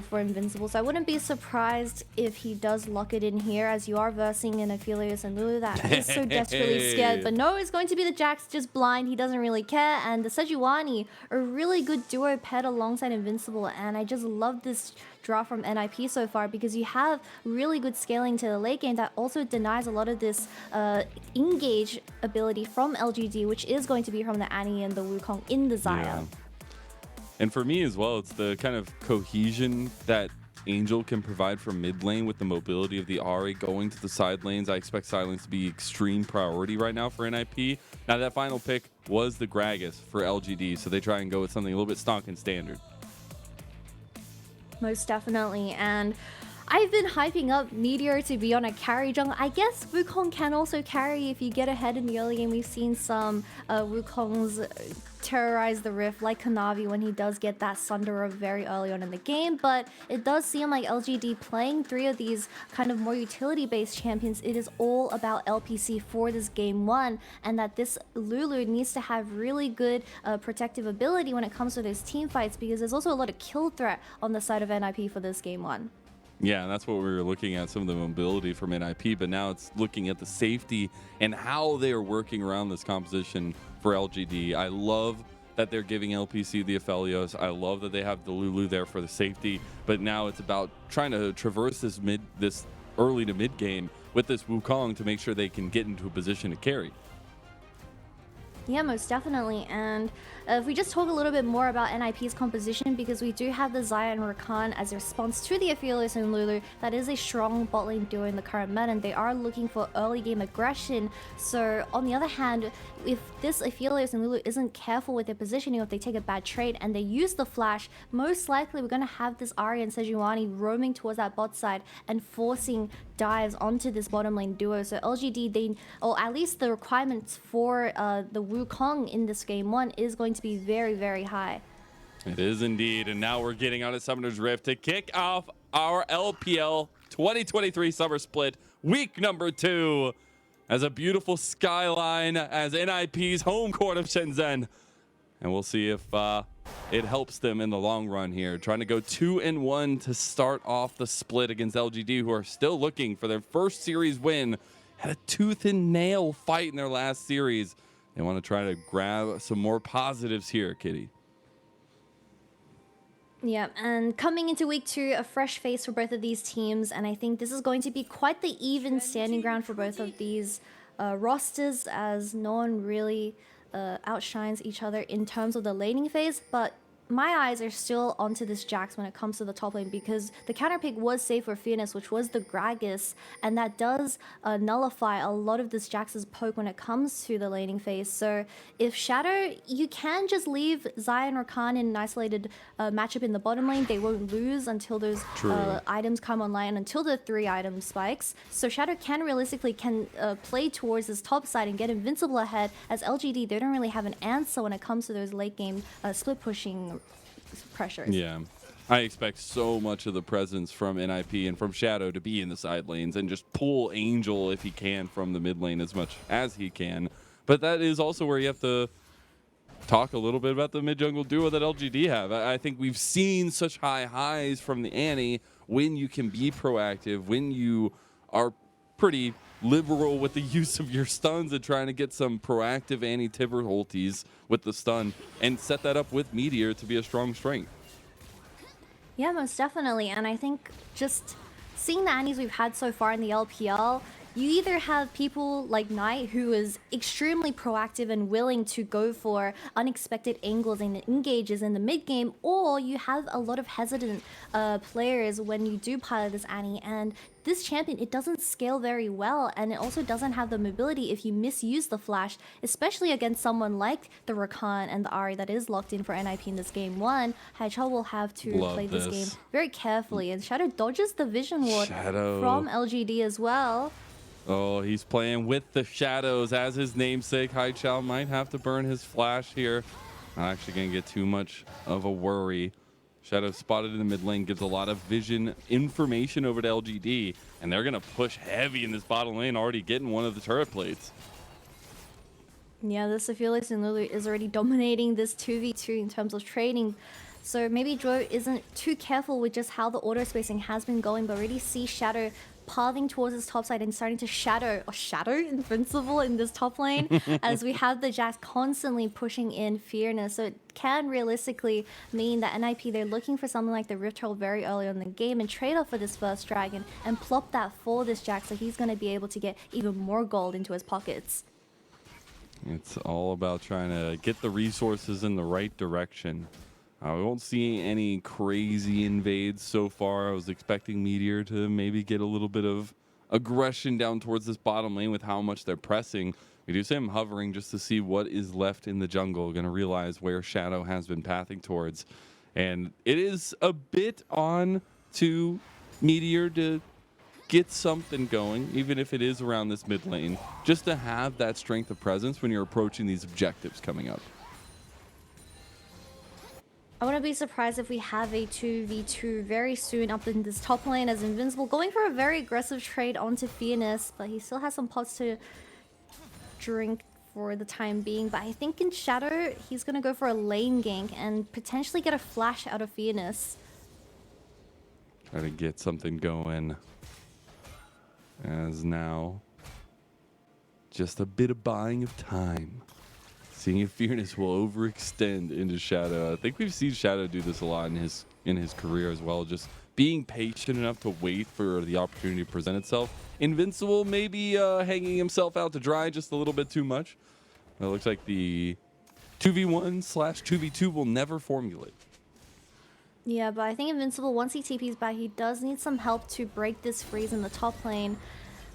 for Invincible, so I wouldn't be surprised if he does lock it in here, as you are versing in Aphelios and Lulu that is so desperately scared. But no, it's going to be the Jax, just blind. He doesn't really care. And the Sejuani, a really good duo paired alongside Invincible, and I just love this draft from NIP so far because you have really good scaling to the late game that also denies a lot of this engage ability from LGD, which is going to be from the Annie and the Wukong in the Xayah. Yeah. And for me as well, it's the kind of cohesion that Angel can provide from mid lane with the mobility of the Ahri going to the side lanes. I expect side lanes to be extreme priority right now for NIP. Now that final pick was the Gragas for LGD, so they try and go with something a little bit stock and standard. Most definitely, and I've been hyping up Meteor to be on a carry jungle. I guess Wukong can also carry if you get ahead in the early game. We've seen some Wukongs terrorize the Rift, like Kanavi when he does get that Sunderer very early on in the game, but it does seem like LGD playing 3 of these kind of more utility-based champions, it is all about LPC for this game 1, and that this Lulu needs to have really good protective ability when it comes to those team fights, because there's also a lot of kill threat on the side of NIP for this game 1. Yeah, that's what we were looking at, some of the mobility from NIP, but now it's looking at the safety and how they are working around this composition for LGD. I love that they're giving LPC the Aphelios. I love that they have the Lulu there for the safety, but now it's about trying to traverse this early to mid game with this Wukong to make sure they can get into a position to carry. Yeah, most definitely. And if we just talk a little bit more about NIP's composition, because we do have the Xayah and Rakan as a response to the Aphelios and Lulu, that is a strong bot lane duo in the current meta, and they are looking for early game aggression. So on the other hand, if this Aphelios and Lulu isn't careful with their positioning, or if they take a bad trade and they use the flash, most likely we're going to have this Ahri and Sejuani roaming towards that bot side and forcing dives onto this bottom lane duo. So LGD, or at least the requirements for the Wukong in this game 1 is going to be very, very high. It is indeed, and now we're getting out of Summoner's Rift to kick off our LPL 2023 Summer Split, week number 2, as a beautiful skyline as NIP's home court of Shenzhen. And we'll see if it helps them in the long run here. Trying to go 2-1 to start off the split against LGD, who are still looking for their first series win. Had a tooth and nail fight in their last series. They want to try to grab some more positives here, Kitty. Yeah, and coming into week 2, a fresh face for both of these teams, and I think this is going to be quite the even standing ground for both of these rosters, as no one really outshines each other in terms of the laning phase. But my eyes are still onto this Jax when it comes to the top lane, because the counter pick was safe for fearness, which was the Gragas, and that does nullify a lot of this Jax's poke when it comes to the laning phase. So if Shadow, you can just leave Xayah and Rakan in an isolated matchup in the bottom lane. They won't lose until those items come online, until the 3 item spikes. So Shadow can realistically play towards this top side and get Invincible ahead, as LGD, they don't really have an answer when it comes to those late game split pushing pressures. Yeah, I expect so much of the presence from NIP and from Shadow to be in the side lanes and just pull Angel if he can from the mid lane as much as he can. But that is also where you have to talk a little bit about the mid jungle duo that LGD have. I think we've seen such high highs from the Annie when you can be proactive, when you are pretty liberal with the use of your stuns and trying to get some proactive anti-Tibber ultis with the stun and set that up with Meteor to be a strong strength. Yeah, most definitely. And I think just seeing the Annies we've had so far in the LPL, you either have people like Knight, who is extremely proactive and willing to go for unexpected angles and engages in the mid game, or you have a lot of hesitant players when you do pilot this Annie. And this champion, it doesn't scale very well, and it also doesn't have the mobility if you misuse the flash, especially against someone like the Rakan and the Ahri that is locked in for NIP in this game 1. Haichao will have to play this game very carefully, and Shadow dodges the vision ward from LGD as well. Oh, he's playing with the shadows as his namesake. Haichao might have to burn his flash here. Not actually going to get too much of a worry. Shadow spotted in the mid lane, gives a lot of vision information over to LGD, and they're going to push heavy in this bottom lane, already getting one of the turret plates. Yeah, this Aphelios and Lulu is already dominating this 2v2 in terms of trading So maybe Zhuo isn't too careful with just how the auto spacing has been going, but already see Shadow pathing towards his top side and starting to shadow Invincible in this top lane as we have the Jax constantly pushing in fearness. So it can realistically mean that NIP, they're looking for something like the Rift Herald very early in the game and trade off for this first dragon and plop that for this Jax, so he's going to be able to get even more gold into his pockets. It's all about trying to get the resources in the right direction. We won't see any crazy invades so far. I was expecting Meteor to maybe get a little bit of aggression down towards this bottom lane with how much they're pressing. We do see him hovering just to see what is left in the jungle. Going to realize where Shadow has been pathing towards. And it is a bit on to Meteor to get something going, even if it is around this mid lane, just to have that strength of presence when you're approaching these objectives coming up. I wouldn't be surprised if we have a 2v2 very soon up in this top lane as Invincible going for a very aggressive trade onto fearness, but he still has some pots to drink for the time being. But I think in Shadow, he's going to go for a lane gank and potentially get a flash out of fearness. Try to get something going. As now, just a bit of buying of time. Seeing if fearness will overextend into Shadow. I think we've seen Shadow do this a lot in his career as well. Just being patient enough to wait for the opportunity to present itself. Invincible maybe hanging himself out to dry just a little bit too much. It looks like the 2v1/2v2 will never formulate. Yeah, but I think Invincible, once he TP's back, he does need some help to break this freeze in the top lane.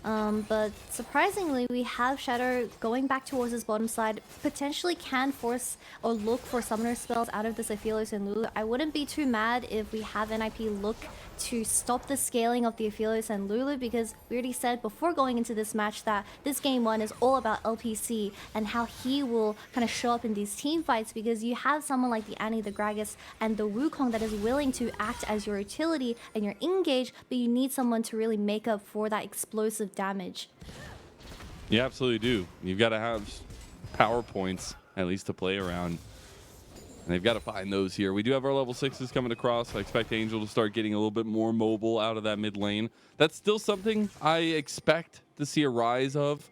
But surprisingly, we have Shadow going back towards his bottom side, potentially can force or look for summoner spells out of this Aphelios and Lulu. I wouldn't be too mad if we have NIP look to stop the scaling of the Aphelios and Lulu, because we already said before going into this match that this game 1 is all about LPC and how he will kind of show up in these team fights, because you have someone like the Annie, the Gragas, and the Wukong that is willing to act as your utility and your engage, but you need someone to really make up for that explosive damage. You absolutely do. You've got to have power points at least to play around. And they've got to find those here. We do have our level 6s coming across. I expect Angel to start getting a little bit more mobile out of that mid lane. That's still something I expect to see a rise of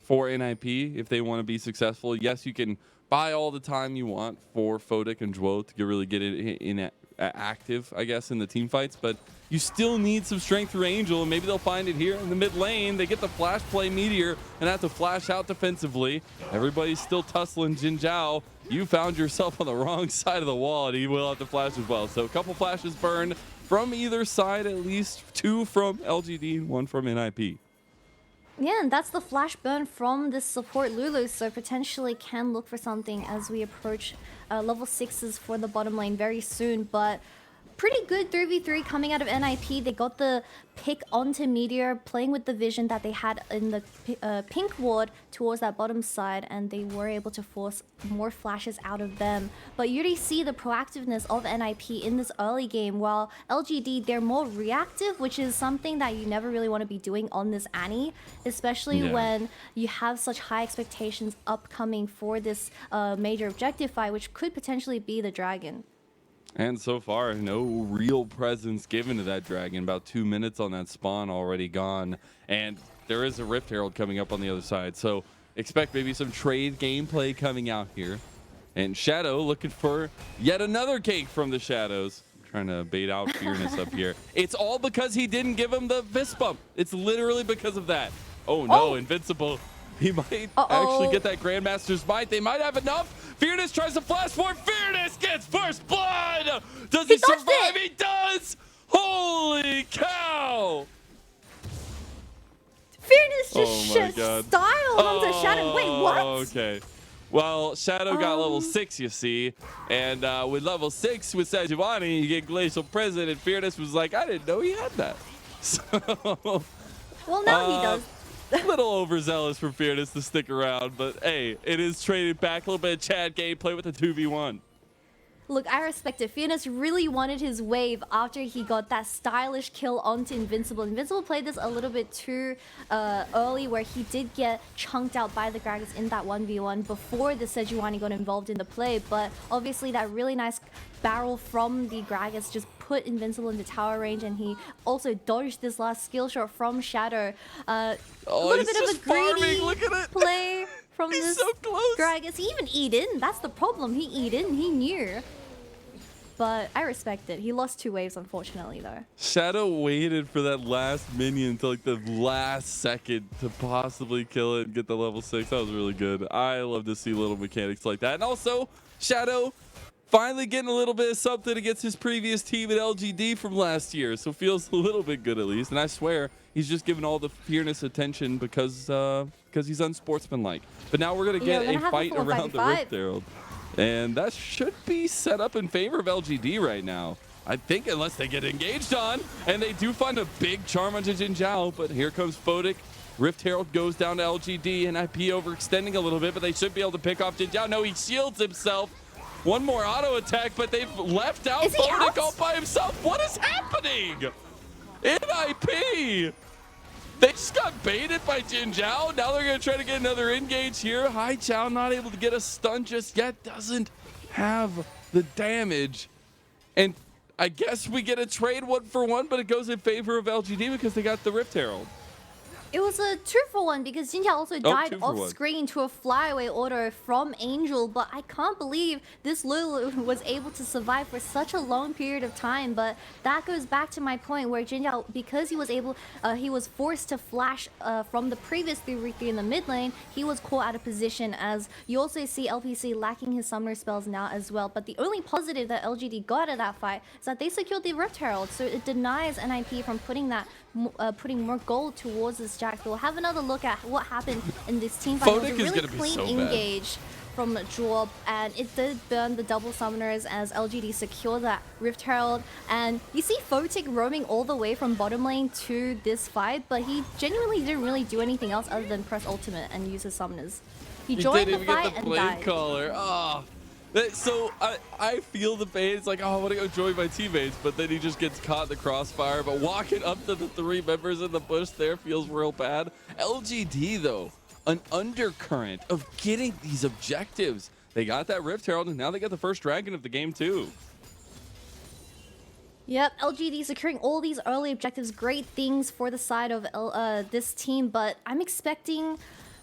for NIP if they want to be successful. Yes, you can buy all the time you want for Photic and Zhuo to really get it in active, I guess, in the team fights, but you still need some strength through Angel, and maybe they'll find it here in the mid lane. They get the flash play Meteor and have to flash out defensively. Everybody's still tussling JinJiao. You found yourself on the wrong side of the wall, and he will have to flash as well. So a couple flashes burned from either side, at least 2 from LGD and 1 from NIP. Yeah, and that's the flash burn from this support Lulu, so potentially can look for something as we approach level 6s for the bottom lane very soon. But pretty good 3v3 coming out of NIP. They got the pick onto Meteor, playing with the vision that they had in the pink ward towards that bottom side, and they were able to force more flashes out of them. But you already see the proactiveness of NIP in this early game, while LGD, they're more reactive, which is something that you never really want to be doing on this Annie, especially when you have such high expectations upcoming for this major objective fight, which could potentially be the dragon. And so far, no real presence given to that dragon. About 2 minutes on that spawn already gone. And there is a Rift Herald coming up on the other side. So expect maybe some trade gameplay coming out here. And Shadow looking for yet another cake from the Shadows. Trying to bait out fearness up here. It's all because he didn't give him the fist bump. It's literally because of that. Oh no, Invincible. He might actually get that Grandmaster's Might. They might have enough. Fearness tries to flash forward. Fearness gets first blood. Does he survive? He does. Holy cow. Fearness just styled onto Shadow. Wait, what? Okay. Well, Shadow got level 6, you see. And with level 6 with Sejuani, you get Glacial Prison. And Fearness was like, I didn't know he had that. So, well, now he does. A little overzealous for Fearness to stick around, but hey, it is traded back a little bit of Chad gameplay with the 2v1. Look, I respect it. fearness really wanted his wave after he got that stylish kill onto Invincible. Invincible played this a little bit too early, where he did get chunked out by the Gragas in that 1v1 before the Sejuani got involved in the play. But obviously that really nice barrel from the Gragas just put Invincible into tower range, and he also dodged this last skill shot from Shadow. A little bit of a greedy play from this so close. Gragas. He even eat in. That's the problem. He eat in. He knew. But I respect it. He lost 2 waves, unfortunately, though. Shadow waited for that last minion to like the last second to possibly kill it and get the level 6. That was really good. I love to see little mechanics like that. And also, Shadow finally getting a little bit of something against his previous team at LGD from last year. So feels a little bit good at least. And I swear, he's just given all the fearness attention because he's unsportsmanlike. But now we're going to get a fight around the Rift Herald. And that should be set up in favor of LGD right now. I think, unless they get engaged on. And they do find a big charm onto JinJiao. But here comes Photic. Rift Herald goes down to LGD. And IP overextending a little bit. But they should be able to pick off JinJiao. No, he shields himself. One more auto attack. But they've left out Photic all by himself. What is happening? NIP! They just got baited by JinJiao. Now they're going to try to get another engage here. Haichao not able to get a stun just yet. Doesn't have the damage. And I guess we get a trade 1-for-1, but it goes in favor of LGD because they got the Rift Herald. It was a 2-for-1 because JinJiao also died off screen to a flyaway auto from Angel, but I can't believe this Lulu was able to survive for such a long period of time. But that goes back to my point where JinJiao, because he was forced to flash from the previous 3v3 in the mid lane, he was caught out of position, as you also see LPC lacking his summoner spells now as well. But the only positive that LGD got out of that fight is that they secured the Rift Herald, so it denies NIP from putting more gold towards this Jax. We'll have another look at what happened in this team fight. It was a really clean engage from Zhuo, and it did burn the double summoners as LGD secured that Rift Herald. And you see Photic roaming all the way from bottom lane to this fight, but he genuinely didn't really do anything else other than press ultimate and use his summoners. He joined the fight and died. Caller. Oh. So I feel the pain. It's like, oh, I want to go join my teammates, but then he just gets caught in the crossfire. But walking up to the 3 members in the bush there feels real bad. LGD, though, an undercurrent of getting these objectives. They got that Rift Herald, and now they got the first dragon of the game, too. Yep, LGD securing all these early objectives. Great things for the side of this team, but I'm expecting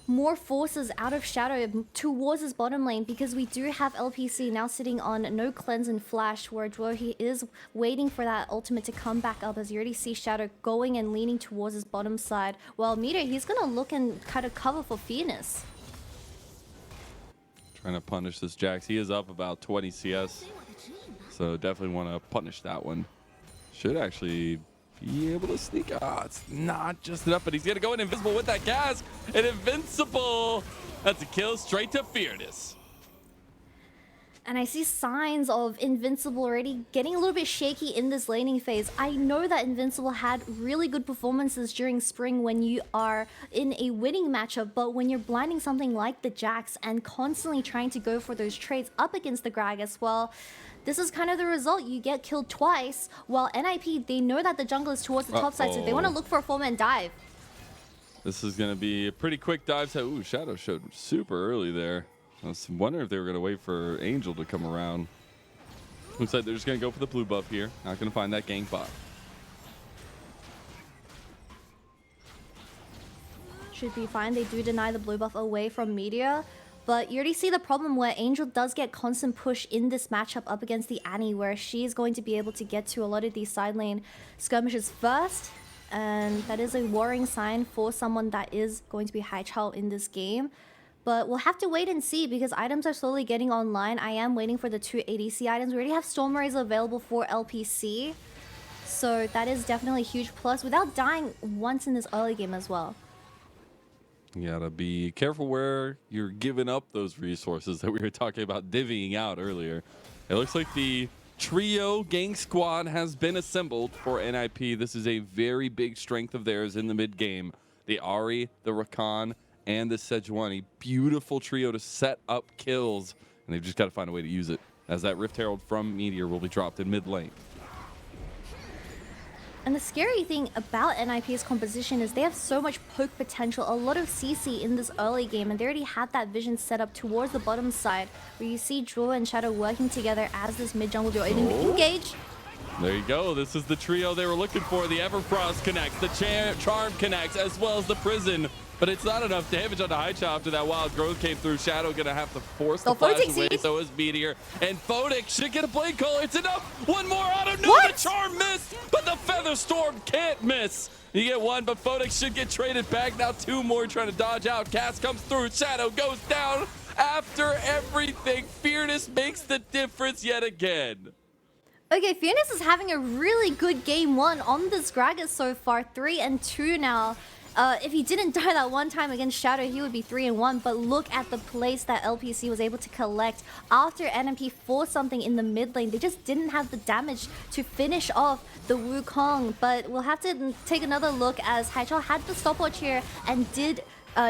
more forces out of Shadow towards his bottom lane, because we do have LPC now sitting on no cleanse and flash, where Zhuo, he is waiting for that ultimate to come back up, as you already see Shadow going and leaning towards his bottom side, while Meteor, he's gonna look and kind of cover for fearness. Trying to punish this Jax. He is up about 20 CS, so definitely want to punish that one. Should actually be able to sneak. Ah, it's not just enough, but he's gonna go in Invisible with that gas, and Invincible. That's a kill straight to fearness. And I see signs of Invincible already getting a little bit shaky in this laning phase. I know that Invincible had really good performances during spring when you are in a winning matchup, but when you're blinding something like the Jax and constantly trying to go for those trades up against the Gragas, well, this is kind of the result. You get killed twice, while NIP, they know that the jungle is towards the top side, so they want to look for a 4-man dive. This is going to be a pretty quick dive. So, ooh, Shadow showed super early there. I was wondering if they were going to wait for Angel to come around. Looks like they're just going to go for the blue buff here. Not going to find that gank bot. Should be fine. They do deny the blue buff away from Meteor. But you already see the problem where Angel does get constant push in this matchup up against the Annie, where she is going to be able to get to a lot of these side lane skirmishes first. And that is a worrying sign for someone that is going to be Haichao in this game. But we'll have to wait and see, because items are slowly getting online. I am waiting for the 2 ADC items. We already have Storm Rays available for LPC. So that is definitely a huge plus without dying once in this early game as well. You gotta be careful where you're giving up those resources that we were talking about divvying out earlier. It looks like the trio gang squad has been assembled for NIP. This is a very big strength of theirs in the mid game. The Ahri, the Rakan, and the Sejuani. Beautiful trio to set up kills, and they've just got to find a way to use it. as that Rift Herald from Meteor will be dropped in mid lane. And the scary thing about NIP's composition is they have so much poke potential, a lot of CC in this early game, and they already had that vision set up towards the bottom side, where you see Zhuo and Shadow working together as this mid jungle duo. Engage. There you go. This is the trio they were looking for. The Everfrost connects, the Charm connects, as well as the Prison. But it's not enough damage on the Haichao after that wild growth came through. Shadow gonna have to force the flash away, so is Meteor. And Photic should get a blade caller. It's enough. One more auto. No, the Charm missed, but the Feather Storm can't miss. You get one, but Photic should get traded back. Now two more trying to dodge out. Cast comes through. Shadow goes down. After everything, fearness makes the difference yet again. Okay, fearness is having a really good game one on this Gragas so far. 3-2 now. If he didn't die that one time against Shadow, he would be 3-1. But look at the place that LPC was able to collect after NMP forced something in the mid lane. They just didn't have the damage to finish off the Wukong. But we'll have to take another look as Haichao had the stopwatch here and did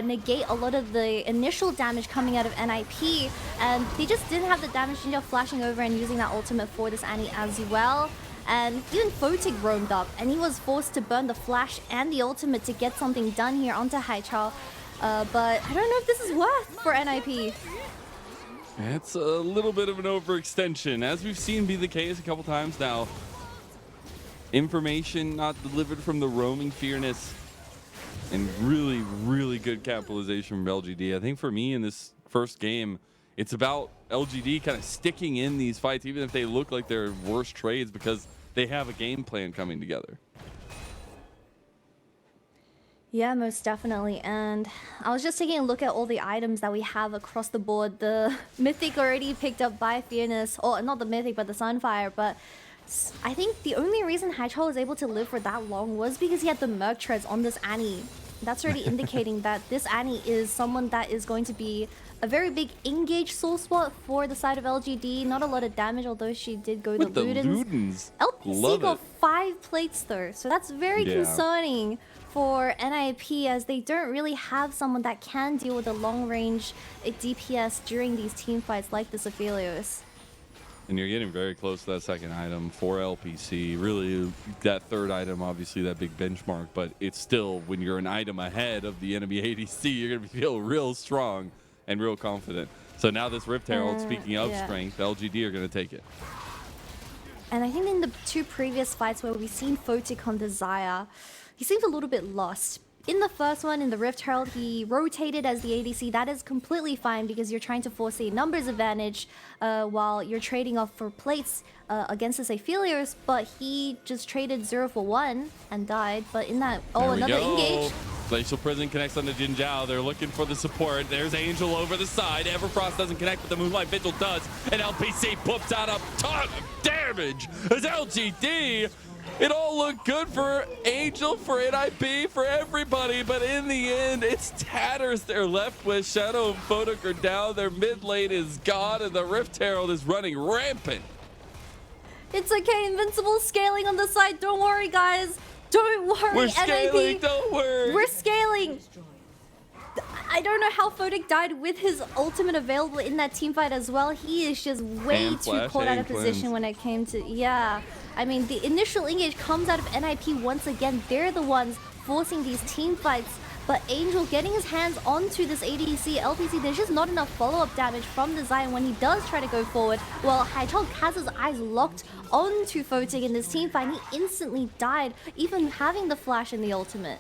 negate a lot of the initial damage coming out of NIP, and they just didn't have the damage. JinJiao flashing over and using that ultimate for this Annie as well. And even Photic roamed up, and he was forced to burn the flash and the ultimate to get something done here onto Haichao. But I don't know if this is worth for NIP. It's a little bit of an overextension, as we've seen be the case a couple times now. Information not delivered from the roaming fearness. And really, really good capitalization from LGD. I think for me in this first game, it's about LGD kind of sticking in these fights, even if they look like they're worse trades, because they have a game plan coming together. Yeah, most definitely. And I was just taking a look at all the items that we have across the board. The Mythic already picked up by Fearness, or not the Mythic, but the Sunfire. But I think the only reason Haichao was able to live for that long was because he had the Merc Treads on this Annie. That's already indicating that this Annie is someone that is going to be a very big engage soul spot for the side of LGD. Not a lot of damage, although she did go with to the Ludens. LPC got 5 plates though, so that's very concerning for NIP, as they don't really have someone that can deal with a long range DPS during these team fights like this Aphelios. And you're getting very close to that second item for LPC. Really, that third item, obviously that big benchmark, but it's still, when you're an item ahead of the enemy ADC, you're going to feel real strong and real confident. So now this Rift Herald, speaking of strength, LGD are going to take it. And I think in the 2 previous fights where we've seen Photic on Desire, he seems a little bit lost. In the first one, in the Rift Herald, he rotated as the ADC. That is completely fine because you're trying to force a numbers advantage while you're trading off for plates against this Aphelios, but he just traded 0 for 1 and died. But in that, another engage. Glacial Prison connects on the JinJiao. They're looking for the support. There's Angel over the side. Everfrost doesn't connect, but the Moonlight Vigil does. And LPC pumps out a ton of damage as LGD. It all looked good for Angel, for NIP, for everybody, but in the end, it's tatters they're left with. Shadow and Photic are down, their mid lane is gone, and the Rift Herald is running rampant. It's okay, Invincible scaling on the side. Don't worry, guys. Don't worry, We're scaling, NIP. don't worry. We're scaling. I don't know how Photic died with his ultimate available in that team fight as well. He is just way too caught out of position when it came to, I mean, the initial engage comes out of NIP once again. They're the ones forcing these team fights. But Angel getting his hands onto this ADC, LPC, there's just not enough follow-up damage from the Zion when he does try to go forward. Well, Haichao has his eyes locked onto Photic in this team fight. And he instantly died, even having the flash and the ultimate.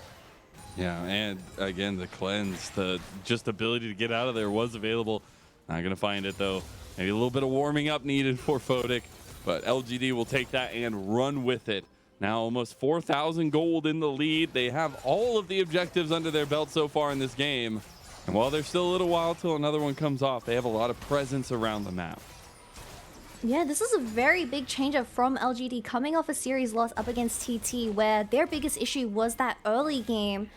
Yeah, and again, the cleanse, the just ability to get out of there was available. Not going to find it, though. Maybe a little bit of warming up needed for Photic, but LGD will take that and run with it. Now almost 4,000 gold in the lead. They have all of the objectives under their belt so far in this game. And while there's still a little while till another one comes off, they have a lot of presence around the map. Yeah, this is a very big change up from LGD coming off a series loss up against TT, where their biggest issue was that early game.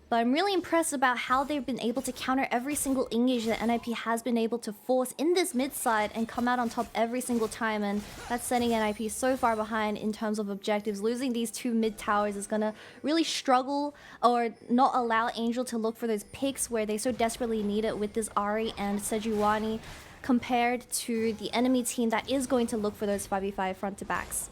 But I'm really impressed about how they've been able to counter every single engage that NIP has been able to force in this mid side and come out on top every single time. And that's setting NIP so far behind in terms of objectives. Losing these 2 mid towers is going to really struggle or not allow Angel to look for those picks where they so desperately need it with this Ahri and Sejuani. compared to the enemy team that is going to look for those 5v5 front to backs.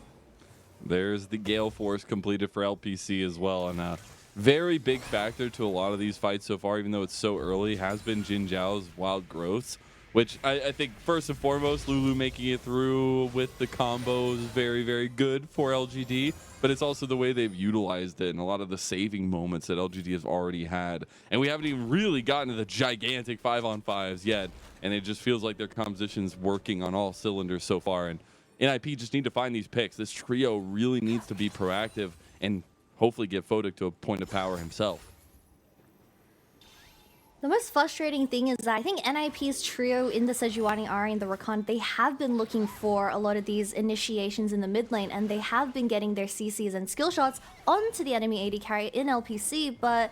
There's the Gale Force completed for LPC as well, and a very big factor to a lot of these fights so far, even though it's so early, has been JinJiao's wild growths, which I think first and foremost, Lulu making it through with the combos very, very good for LGD, but it's also the way they've utilized it and a lot of the saving moments that LGD has already had. And we haven't even really gotten to the gigantic 5-on-5s yet, and it just feels like their composition's working on all cylinders so far. And NIP just need to find these picks. This trio really needs to be proactive and hopefully get Photic to a point of power himself. The most frustrating thing is that I think NIP's trio in the Sejuani, Ari, and the Rakan, they have been looking for a lot of these initiations in the mid lane, and they have been getting their CCs and skill shots onto the enemy AD carry in LPC, but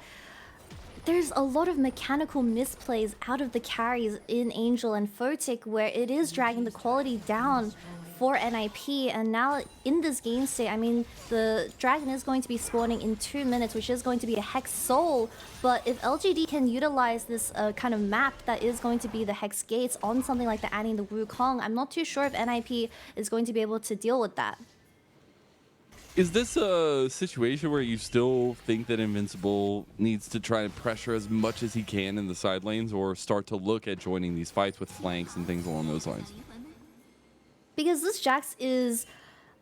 there's a lot of mechanical misplays out of the carries in Angel and Photic where it is dragging the quality down for NIP. And now in this game state, I mean, the dragon is going to be spawning in 2 minutes, which is going to be a Hex Soul. But if LGD can utilize this kind of map that is going to be the Hex Gates on something like the Annie and the Wukong, I'm not too sure if NIP is going to be able to deal with that. Is this a situation where you still think that Invincible needs to try and pressure as much as he can in the side lanes, or start to look at joining these fights with flanks and things along those lines? Because this Jax is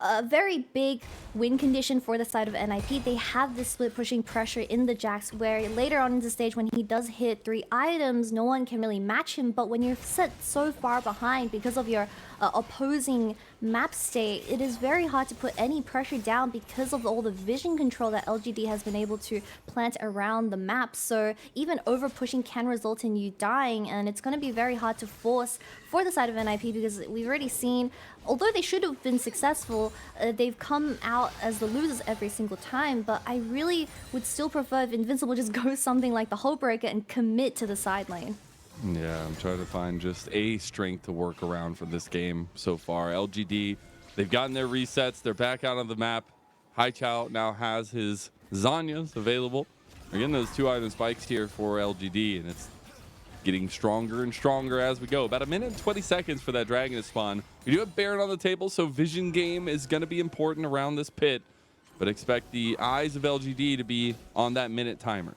a very big win condition for the side of NIP. They have this split pushing pressure in the Jax where later on in the stage when he does hit 3 items, no one can really match him. But when you're set so far behind because of your opposing map state, it is very hard to put any pressure down because of all the vision control that LGD has been able to plant around the map. So even over pushing can result in you dying, and it's going to be very hard to force for the side of NIP because we've already seen, although they should have been successful, they've come out as the losers every single time. But I really would still prefer if Invincible just goes something like the Hullbreaker and commit to the side lane. Yeah, I'm trying to find just a strength to work around for this game so far. LGD, they've gotten their resets. They're back out on the map. Haichao now has his Zanyas available. We're getting those 2 item spikes here for LGD, and it's getting stronger and stronger as we go. About 1 minute and 20 seconds for that dragon to spawn. We do have Baron on the table, so vision game is going to be important around this pit, but expect the eyes of LGD to be on that minute timer.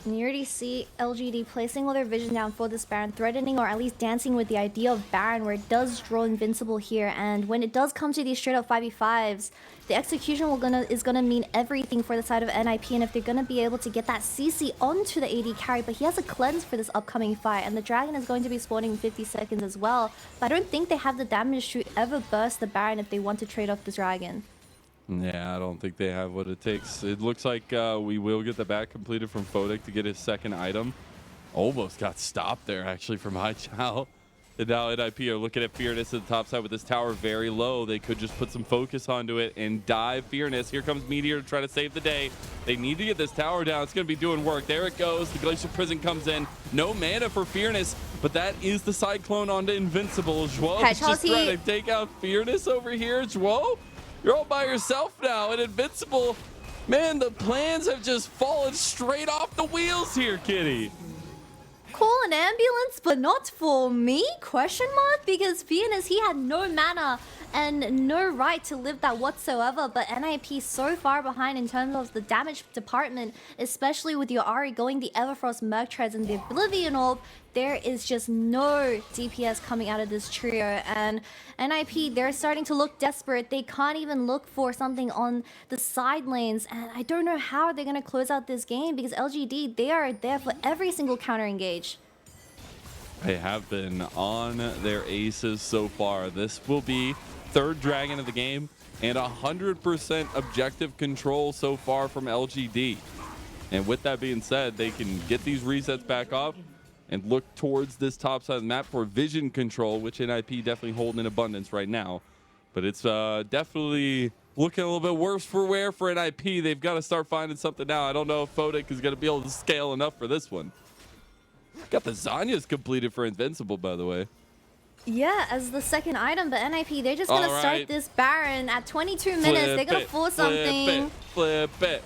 And you already see LGD placing all their vision down for this Baron, threatening or at least dancing with the idea of Baron, where it does draw Invincible here. And when it does come to these straight up 5v5s, the execution is gonna mean everything for the side of NIP. And if they're gonna be able to get that CC onto the AD carry, but he has a cleanse for this upcoming fight, and the dragon is going to be spawning in 50 seconds as well. But I don't think they have the damage to ever burst the Baron if they want to trade off the dragon. Yeah, I don't think they have what it takes. It looks like we will get the back completed from Photic to get his second item. Almost got stopped there, actually, from Haichao. And now NIP are looking at fearness at the top side with this tower very low. They could just put some focus onto it and dive fearness. Here comes Meteor to try to save the day. They need to get this tower down. It's going to be doing work. There it goes. The Glacial Prison comes in. No mana for fearness, but that is the Cyclone onto Invincible. Zhuo is just trying to take out fearness over here. Zhuo, you're all by yourself now, and Invincible, man, the plans have just fallen straight off the wheels here, Kitty. Call an ambulance, but not for me? Question mark? Because fearness, he had no mana and no right to live that whatsoever. But NIP so far behind in terms of the damage department, especially with your Ari going the Everfrost Merc Treads and the Oblivion Orb. There is just no DPS coming out of this trio, and NIP, they're starting to look desperate. They can't even look for something on the side lanes, and I don't know how they're going to close out this game because LGD, they are there for every single counter engage. They have been on their aces so far. This will be 3rd dragon of the game and 100% objective control so far from LGD. And with that being said, they can get these resets back off and look towards this top side of the map for vision control, which NIP definitely holding in abundance right now. But it's definitely looking a little bit worse for wear for NIP. They've got to start finding something now. I don't know if Photic is going to be able to scale enough for this one. Got the Zanyas completed for Invincible, by the way. Yeah, as the second item, but NIP, they're just going to start this Baron at 22 minutes. They're going to force something. Flip it.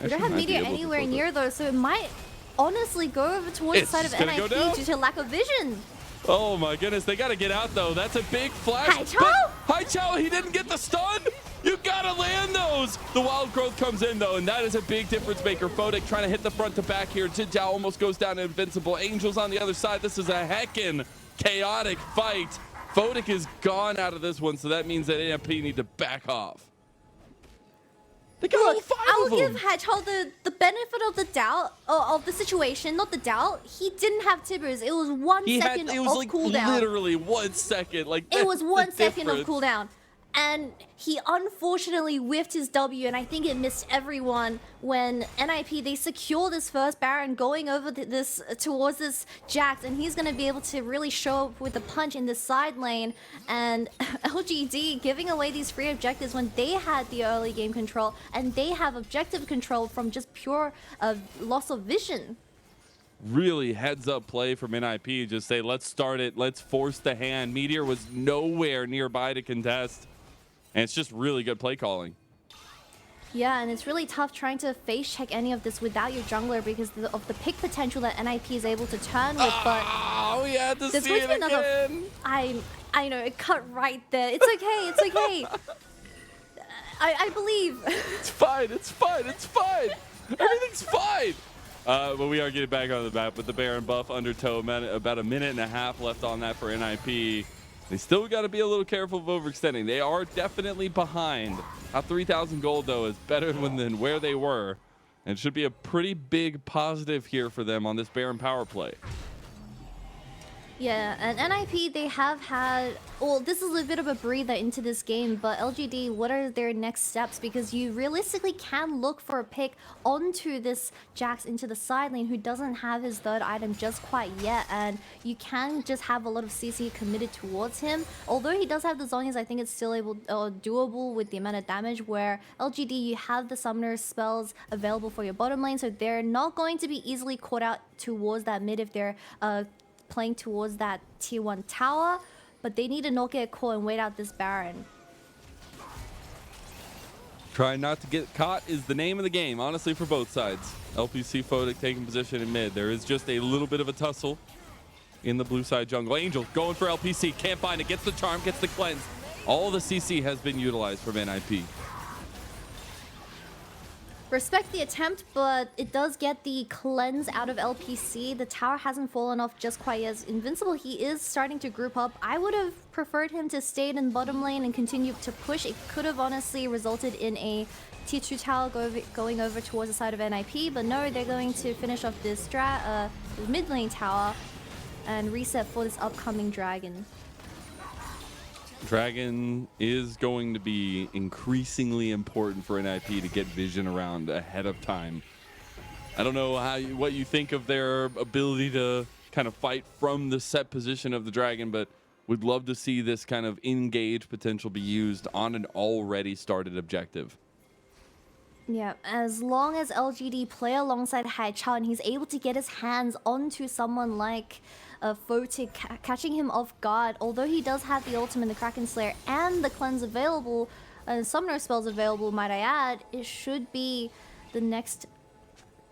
We don't have Meteor anywhere near though, so it might honestly go over towards It's the side of just gonna go down. NIP due to lack of vision. Oh my goodness, they got to get out though. That's a big flash. Haichao? Haichao, he didn't get the stun. You gotta land those. The wild growth comes in though, and that is a big difference maker. Photic trying to hit the front to back here. JinJiao almost goes down to Invincible. Angels on the other side. This is a heckin' chaotic fight. Photic is gone out of this one, so that means that AMP need to back off. They got all five I of will them. give Haichao the benefit of the doubt of the situation, not the doubt. He didn't have Tibbers. It was 1 second It was of like cooldown. literally 1 second. Like It was that's 1 the second of difference. cooldown. And he unfortunately whiffed his W, and I think it missed everyone when NIP, they secure this first Baron going over towards this Jax, and he's going to be able to really show up with a punch in the side lane. And LGD giving away these free objectives when they had the early game control, and they have objective control from just pure loss of vision. Really heads up play from NIP. Just say, let's start it. Let's force the hand. Meteor was nowhere nearby to contest. And it's just really good play calling. Yeah, and it's really tough trying to face check any of this without your jungler because of the pick potential that NIP is able to turn with. But oh, we had to there's see going it to be another. again. I know, it cut right there. It's okay, it's okay. I believe. It's fine, it's fine, it's fine. Everything's fine. But we are getting back on the map with the Baron buff undertow. About a minute and a half left on that for NIP. They still got to be a little careful of overextending. They are definitely behind. 3,000 gold, though, is better than where they were. And it should be a pretty big positive here for them on this Baron power play. Yeah, and NIP, they have had... Well, this is a bit of a breather into this game, but LGD, what are their next steps? Because you realistically can look for a pick onto this Jax into the side lane who doesn't have his third item just quite yet, and you can just have a lot of CC committed towards him. Although he does have the Zhonya's, I think it's still doable with the amount of damage, where LGD, you have the summoner spells available for your bottom lane, so they're not going to be easily caught out towards that mid if they're... playing towards that tier 1 tower, but they need to not get caught and wait out this Baron. Try not to get caught is the name of the game, honestly, for both sides. LPC Photic taking position in mid. There is just a little bit of a tussle in the blue side jungle. Angel going for LPC, can't find it, gets the charm, gets the cleanse. All the CC has been utilized from NIP. Respect the attempt, but it does get the cleanse out of LPC. The tower hasn't fallen off just quite as Invincible. He is starting to group up. I would have preferred him to stay in bottom lane and continue to push. It could have honestly resulted in a tier 2 tower going over towards the side of NIP, but no, they're going to finish off this mid lane tower and reset for this upcoming dragon. Dragon is going to be increasingly important for NIP to get vision around ahead of time. I don't know what you think of their ability to kind of fight from the set position of the dragon, but would love to see this kind of engage potential be used on an already started objective. Yeah, as long as LGD play alongside Haichao and he's able to get his hands onto someone like Photic, catching him off guard, although he does have the ultimate, the Kraken Slayer, and the cleanse available, and summoner spells available, might I add, it should be the next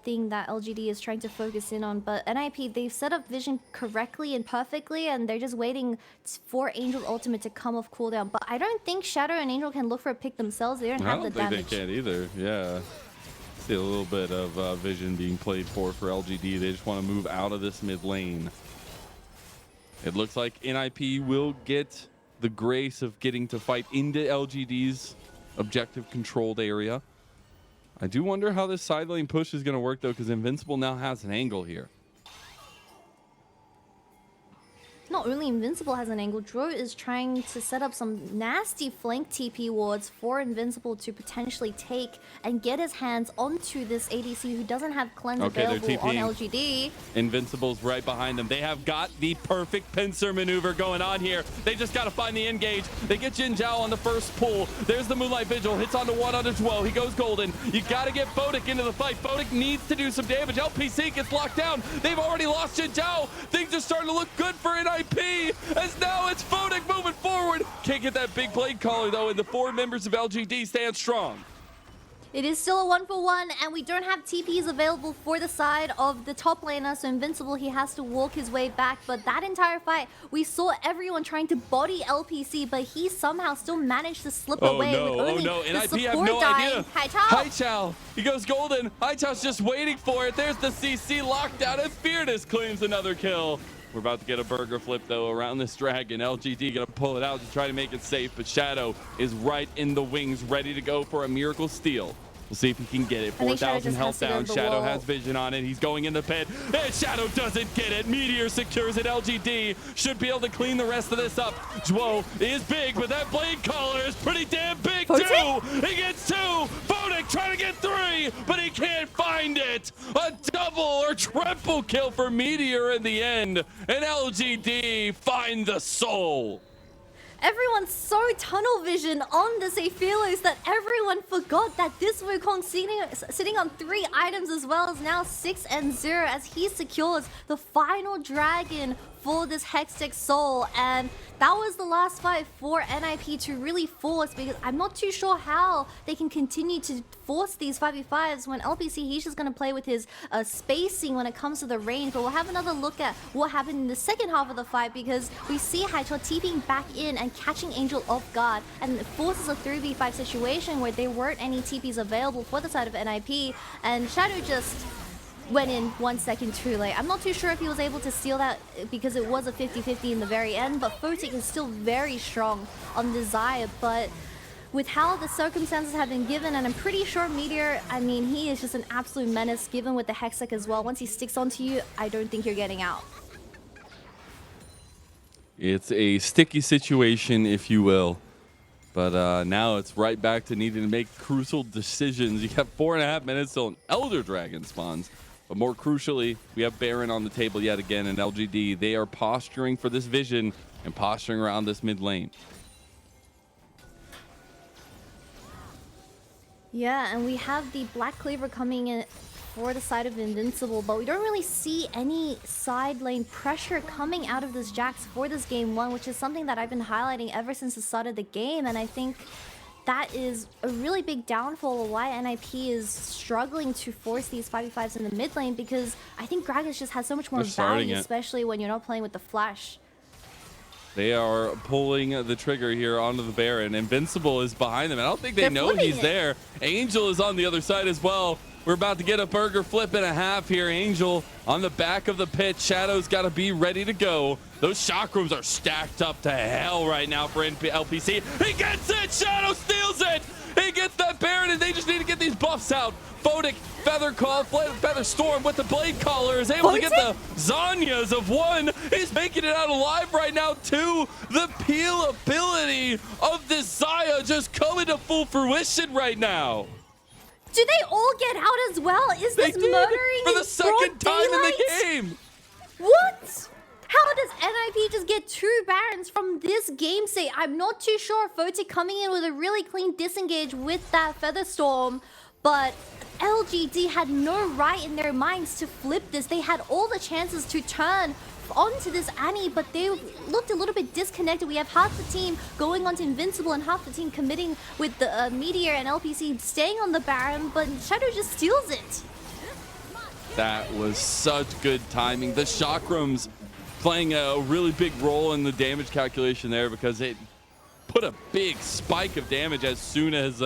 thing that LGD is trying to focus in on. But NIP, they've set up vision correctly and perfectly, and they're just waiting for Angel ultimate to come off cooldown. But I don't think Shadow and Angel can look for a pick themselves. They don't have the damage. I don't think they can either. Yeah. See a little bit of vision being played for LGD. They just want to move out of this mid lane. It looks like NIP will get the grace of getting to fight into LGD's objective controlled area. I do wonder how this side lane push is going to work, though, because Invincible now has an angle here. Not only Invincible has an angle, Zhuo is trying to set up some nasty flank TP wards for Invincible to potentially take and get his hands onto this ADC who doesn't have cleanse available on LGD. Invincible's right behind them. They have got the perfect pincer maneuver going on here. They just got to find the engage. They get JinJiao on the first pull. There's the Moonlight Vigil. Hits onto one onto Zhuo. He goes golden. You got to get Photic into the fight. Photic needs to do some damage. LPC gets locked down. They've already lost JinJiao. Things are starting to look good for NIP. As now it's Photic moving forward. Can't get that big blade caller though, and the 4 members of LGD stand strong. It is still a 1-for-1, and we don't have TPs available for the side of the top laner, so Invincible, he has to walk his way back. But that entire fight, we saw everyone trying to body LPC, but he somehow still managed to slip away with only the NIP have support no dying. idea. Haichao! Haichao, he goes golden. Haichao's just waiting for it. There's the CC lockdown, and fearness claims another kill. We're about to get a burger flip, though, around this dragon. LGD gonna pull it out to try to make it safe, but Shadow is right in the wings, ready to go for a miracle steal. We'll see if he can get it. 4,000 health down. Shadow has vision on it. He's going in the pit. And Shadow doesn't get it. Meteor secures it. LGD should be able to clean the rest of this up. Zhuo is big, but that blade collar is pretty damn big, too. He gets 2. Photic trying to get 3, but he can't find it. A double or triple kill for Meteor in the end. And LGD find the soul. Everyone's so tunnel vision on this fearness that everyone forgot that this Wukong sitting on 3 items as well is now 6-0 as he secures the final dragon for this Hextech Soul. And that was the last fight for NIP to really force, because I'm not too sure how they can continue to force these 5v5s when LPC, he's just going to play with his spacing when it comes to the range. But we'll have another look at what happened in the second half of the fight, because we see Haichao TPing back in and catching Angel off guard, and it forces a 3v5 situation where there weren't any TPs available for the side of NIP, and Shadow just went in 1 second too late. I'm not too sure if he was able to steal that because it was a 50-50 in the very end, but Photic is still very strong on Desire. But with how the circumstances have been given, and I'm pretty sure Meteor, I mean, he is just an absolute menace given with the Hextech as well. Once he sticks onto you, I don't think you're getting out. It's a sticky situation, if you will. But now it's right back to needing to make crucial decisions. You have 4.5 minutes till an Elder Dragon spawns. But more crucially, we have Baron on the table yet again, and LGD, they are posturing for this vision and posturing around this mid lane. Yeah, and we have the Black Cleaver coming in for the side of Invincible, but we don't really see any side lane pressure coming out of this Jax for this game 1, which is something that I've been highlighting ever since the start of the game. And I think that is a really big downfall of why NIP is struggling to force these 5v5s in the mid lane, because I think Gragas just has so much more value, especially when you're not playing with the flash. They are pulling the trigger here onto the Baron. Invincible is behind them. I don't think they know he's there. Angel is on the other side as well. We're about to get a burger flip and a half here. Angel on the back of the pit. Shadow's got to be ready to go. Those shock rooms are stacked up to hell right now for LPC. He gets it! Shadow steals it! He gets that Baron, and they just need to get these buffs out. Photic, Feather Call, Feather Storm with the Blade Collar is able to get the Zanyas of 1. He's making it out alive right now. 2, the peel ability of this Xayah just coming to full fruition right now. Do they all get out as well? Is this murdering for the second time in the game? What? How does NIP just get 2 Barons from this game state? I'm not too sure. Photic coming in with a really clean disengage with that Feather Storm, but LGD had no right in their minds to flip this. They had all the chances to turn onto this Annie, but they looked a little bit disconnected. We have half the team going onto Invincible and half the team committing with the Meteor and LPC staying on the Baron, but Shadow just steals it. That was such good timing. The chakrams playing a really big role in the damage calculation there, because it put a big spike of damage as soon as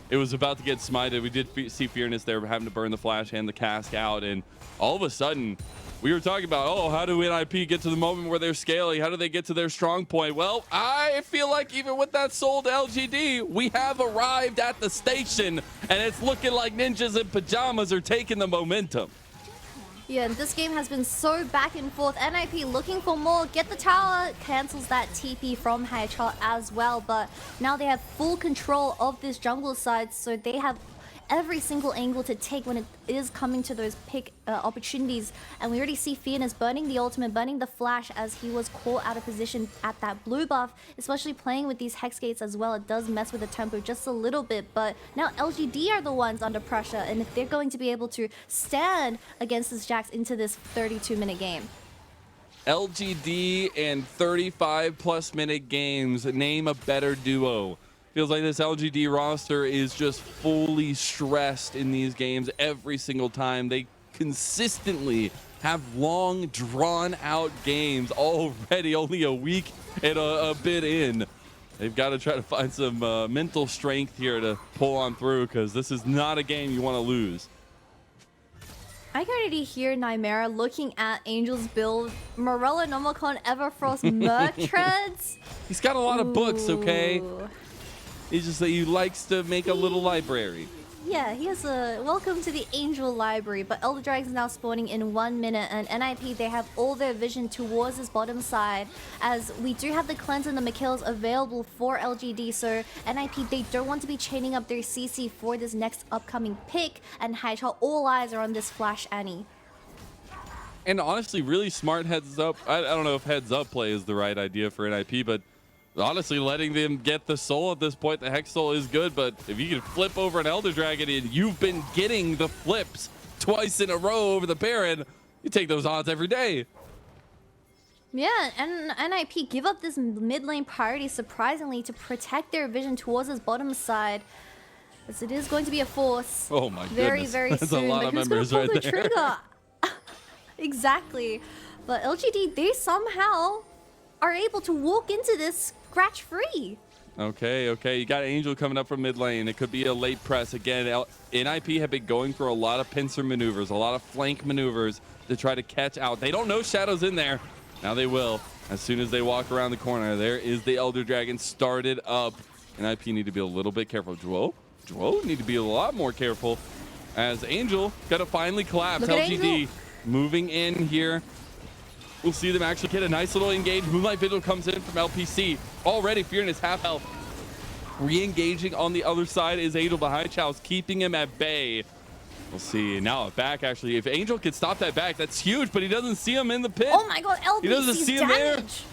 it was about to get smited. We did see fearness there, having to burn the flash and the cask out, and all of a sudden we were talking about, oh, how do NIP get to the moment where they're scaling? How do they get to their strong point? Well, I feel like even with that soul to LGD, we have arrived at the station, and it's looking like ninjas in pajamas are taking the momentum. Yeah, and this game has been so back and forth. NIP looking for more. Get the tower, cancels that TP from Haichao as well. But now they have full control of this jungle side, so they have every single angle to take when it is coming to those pick opportunities. And we already see fearness burning the ultimate, burning the flash as he was caught out of position at that blue buff, especially playing with these hex gates as well. It does mess with the tempo just a little bit, but now LGD are the ones under pressure, and if they're going to be able to stand against this Jax into this 32-minute game. LGD and 35+ minute games, name a better duo. Feels like this LGD roster is just fully stressed in these games every single time. They consistently have long, drawn-out games already, only a week and a bit in. They've got to try to find some mental strength here to pull on through, because this is not a game you want to lose. I can already hear Nightmare looking at Angel's build. Morello, Nomicon, Everfrost, Mertreads. He's got a lot of books, okay? Ooh. It's just that he likes to make a little library. Yeah, he has a welcome to the Angel Library, but Elder Dragon's now spawning in 1 minute, and NIP, they have all their vision towards this bottom side, as we do have the cleanse and the Mikhails available for LGD, so NIP, they don't want to be chaining up their CC for this next upcoming pick, and Haichao, all eyes are on this Flash Annie. And honestly, really smart heads up. I don't know if heads up play is the right idea for NIP, but honestly, letting them get the soul at this point, the Hex Soul is good, but if you can flip over an Elder Dragon and you've been getting the flips twice in a row over the Baron, you take those odds every day. Yeah, and NIP give up this mid lane priority surprisingly to protect their vision towards this bottom side, as it is going to be a force. Oh my very, goodness. very That's soon. a lot But of who's members gonna pull right the there. trigger? Exactly. But LGD, they somehow are able to walk into this scratch free. Okay. You got Angel coming up from mid lane. It could be a late press. Again, NIP have been going through a lot of pincer maneuvers, a lot of flank maneuvers to try to catch out. They don't know Shadow's in there. Now they will. As soon as they walk around the corner, there is the Elder Dragon started up. NIP need to be a little bit careful. Zhuo need to be a lot more careful, as Angel got to finally collapse. Look at LGD Angel. moving in here. We'll see them actually get a nice little engage. Moonlight Vigil comes in from LPC. Already fearness half health. Re-engaging on the other side is Angel, but Haichao's keeping him at bay. We'll see. Now back, actually. If Angel could stop that back, that's huge, but he doesn't see him in the pit. Oh my god, He doesn't LBC's see him there. damage.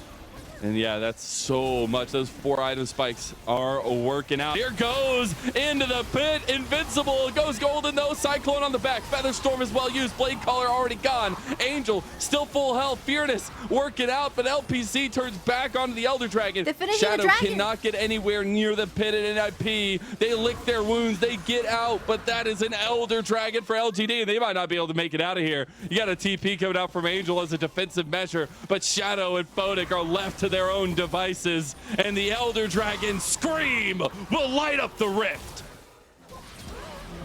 And yeah, that's so much. Those 4 item spikes are working out. Here goes into the pit. Invincible goes golden though. Cyclone on the back. Featherstorm is well used. Blade Caller already gone. Angel still full health. Fearness working out, but LPC turns back onto the Elder Dragon. They're finishing Shadow the dragon. cannot get anywhere near the pit at NIP. They lick their wounds. They get out, but that is an Elder Dragon for LGD. They might not be able to make it out of here. You got a TP coming out from Angel as a defensive measure, but Shadow and Photic are left to their own devices, and the Elder Dragon scream will light up the rift.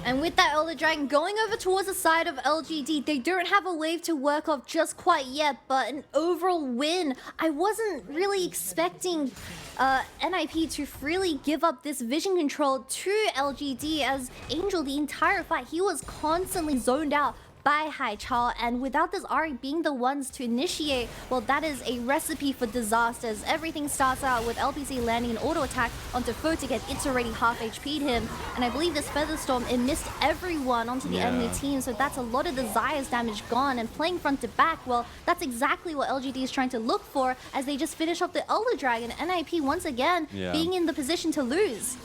And with that Elder Dragon going over towards the side of LGD, they don't have a wave to work off just quite yet, but an overall win. I wasn't really expecting NIP to freely give up this vision control to LGD, as Angel, the entire fight, he was constantly zoned out by Haichao, and without this Ari being the ones to initiate, well, that is a recipe for disasters. Everything starts out with LPC landing an auto attack onto Photic, and it's already half HP'd him, and I believe this Featherstorm, it missed everyone onto the enemy team, so that's a lot of the Zaya's damage gone, and playing front to back, well, that's exactly what LGD is trying to look for as they just finish off the Elder Dragon. NIP once again being in the position to lose.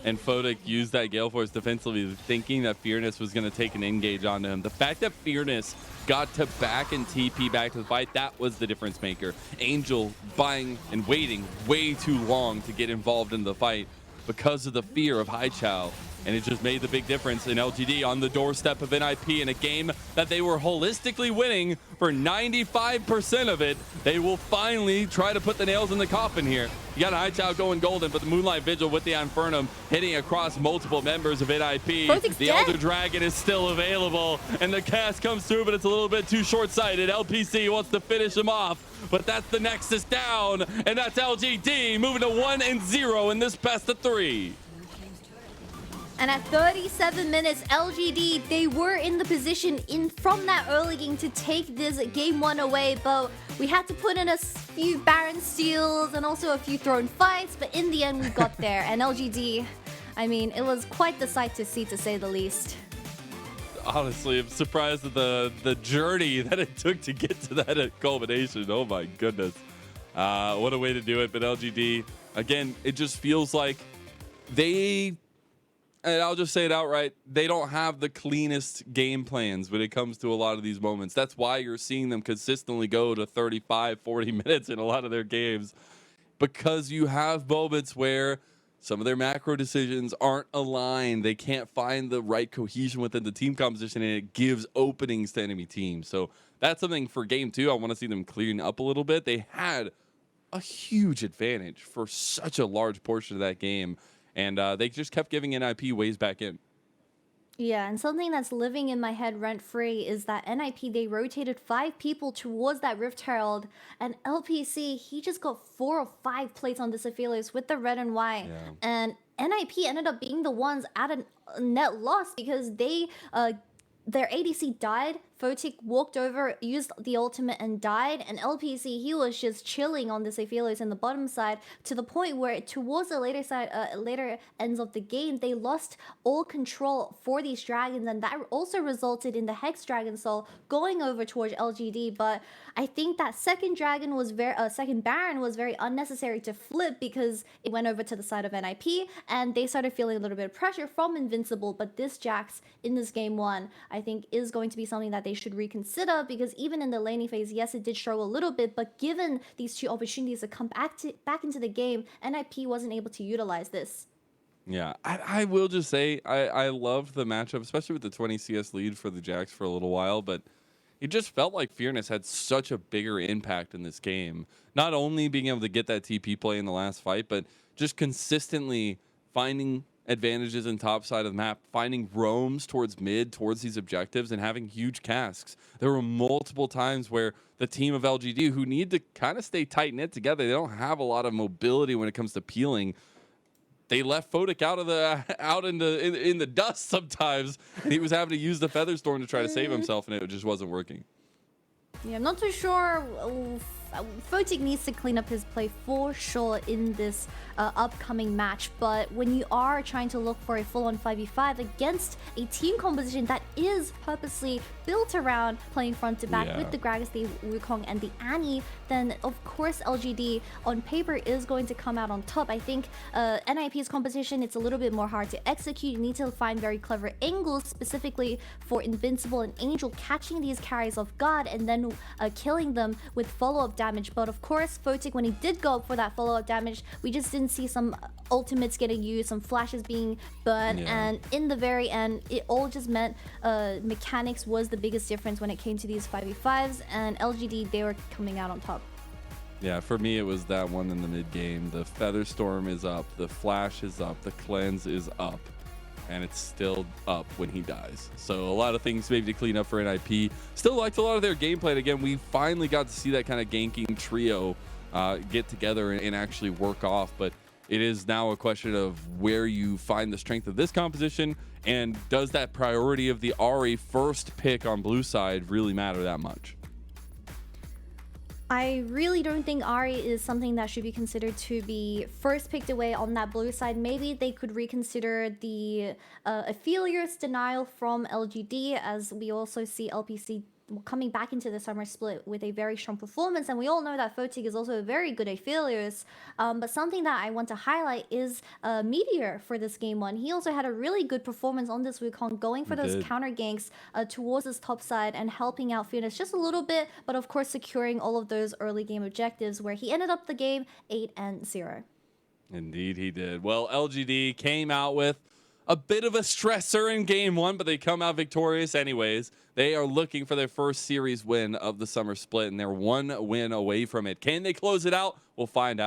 And Photic used that Gale Force defensively, thinking that fearness was going to take an engage onto him. The fact that fearness got to back and TP back to the fight, that was the difference maker. Angel buying and waiting way too long to get involved in the fight because of the fear of Haichao. And it just made the big difference in LGD on the doorstep of NIP in a game that they were holistically winning for 95% of it. They will finally try to put the nails in the coffin here. You got Haichao going golden, but the Moonlight Vigil with the Infernum hitting across multiple members of NIP. The Elder Dragon is still available, and the cast comes through, but it's a little bit too short-sighted. LPC wants to finish him off, but that's the Nexus down, and that's LGD moving to 1-0 in this best of 3. And at 37 minutes, LGD, they were in the position from that early game to take this game 1 away, but we had to put in a few Baron steals and also a few thrown fights, but in the end we got there. And LGD, I mean, it was quite the sight to see, to say the least. Honestly, I'm surprised at the journey that it took to get to that culmination. Oh my goodness. What a way to do it. But LGD, again, it just feels like they, and I'll just say it outright, they don't have the cleanest game plans when it comes to a lot of these moments. That's why you're seeing them consistently go to 35, 40 minutes in a lot of their games, because you have moments where some of their macro decisions aren't aligned. They can't find the right cohesion within the team composition, and it gives openings to enemy teams. So that's something for game 2. I want to see them clearing up a little bit. They had a huge advantage for such a large portion of that game, and they just kept giving NIP ways back in. Yeah, and something that's living in my head rent-free is that NIP, they rotated 5 people towards that Rift Herald, and LPC, he just got 4 or 5 plates on this Aphelios with the red and white. Yeah. And NIP ended up being the ones at a net loss because they their ADC died. Photic walked over, used the ultimate and died, and LPC, he was just chilling on this Aphelios in the bottom side to the point where towards the later ends of the game, they lost all control for these dragons, and that also resulted in the Hex Dragon Soul going over towards LGD. But I think that second Baron was very unnecessary to flip because it went over to the side of NIP, and they started feeling a little bit of pressure from Invincible. But this Jax in this game 1, I think, is going to be something that they should reconsider, because even in the laning phase, yes, it did struggle a little bit, but given these 2 opportunities to come back into the game, NIP wasn't able to utilize this. Yeah, I will just say I loved the matchup, especially with the 20 CS lead for the Jax for a little while, but it just felt like fearness had such a bigger impact in this game. Not only being able to get that TP play in the last fight, but just consistently finding advantages in top side of the map, finding roams towards mid, towards these objectives, and having huge casks. There were multiple times where the team of LGD, who need to kind of stay tight-knit together, they don't have a lot of mobility when it comes to peeling. They left Photic out in the dust sometimes, and he was having to use the Featherstorm to try to save himself, and it just wasn't working. Yeah, I'm not too sure. Photic needs to clean up his play for sure in this upcoming match, but when you are trying to look for a full-on 5v5 against a team composition that is purposely built around playing front to back with the Gragas, the Wukong, and the Annie, then of course LGD on paper is going to come out on top. I think NIP's composition, it's a little bit more hard to execute. You need to find very clever angles, specifically for Invincible and Angel catching these carries off guard and then killing them with follow-up damage. But of course, Photic, when he did go up for that follow-up damage, we just didn't see some ultimates getting used, some flashes being burned, and in the very end, it all just meant mechanics was the biggest difference when it came to these 5v5s, and LGD, they were coming out on top. Yeah, for me, it was that one in the mid game. The Featherstorm is up, the Flash is up, the Cleanse is up, and it's still up when he dies. So a lot of things maybe to clean up for NIP. Still liked a lot of their gameplay. And again, we finally got to see that kind of ganking trio get together and actually work off. But it is now a question of where you find the strength of this composition, and does that priority of the Ahri first pick on blue side really matter that much? I really don't think Ahri is something that should be considered to be first picked away on that blue side. Maybe they could reconsider the Aphelios denial from LGD, as we also see LPC coming back into the summer split with a very strong performance, and we all know that Photic is also a very good Aphelios. But something that I want to highlight is Meteor for this game 1. He also had a really good performance on this Wukong, going for those counter ganks towards his top side and helping out fearness just a little bit, but of course securing all of those early game objectives, where he ended up the game 8-0. Indeed he did. Well, LGD came out with a bit of a stressor in game 1, but they come out victorious anyways. They are looking for their first series win of the summer split, and they're 1 win away from it. Can they close it out? We'll find out.